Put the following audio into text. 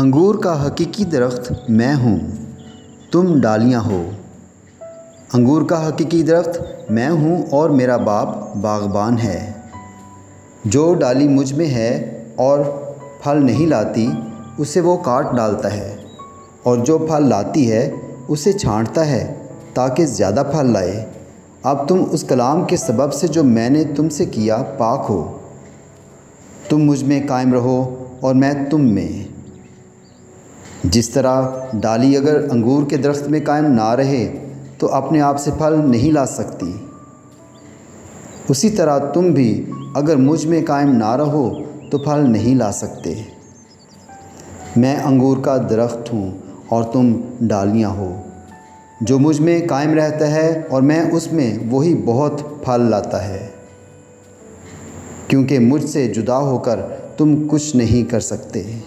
अंगूर का हकीकी दरख्त मैं हूँ, तुम डालियाँ हो। अंगूर का हकीकी दरख्त मैं हूँ और मेरा बाप बाग़बान है। जो डाली मुझ में है और फल नहीं लाती, उसे वो काट डालता है, और जो फल लाती है उसे छांटता है ताकि ज़्यादा फल लाए। अब तुम उस कलाम के सबब से जो मैंने तुमसे किया पाक हो। तुम मुझ में कायम रहो और मैं तुम में। जिस तरह डाली अगर अंगूर के दरख्त में कायम ना रहे तो अपने आप से फल नहीं ला सकती, उसी तरह तुम भी अगर मुझ में कायम ना रहो तो फल नहीं ला सकते। मैं अंगूर का दरख्त हूँ और तुम डालियाँ हो। जो मुझ में कायम रहता है और मैं उसमें, वही बहुत फल लाता है, क्योंकि मुझसे जुदा होकर तुम कुछ नहीं कर सकते।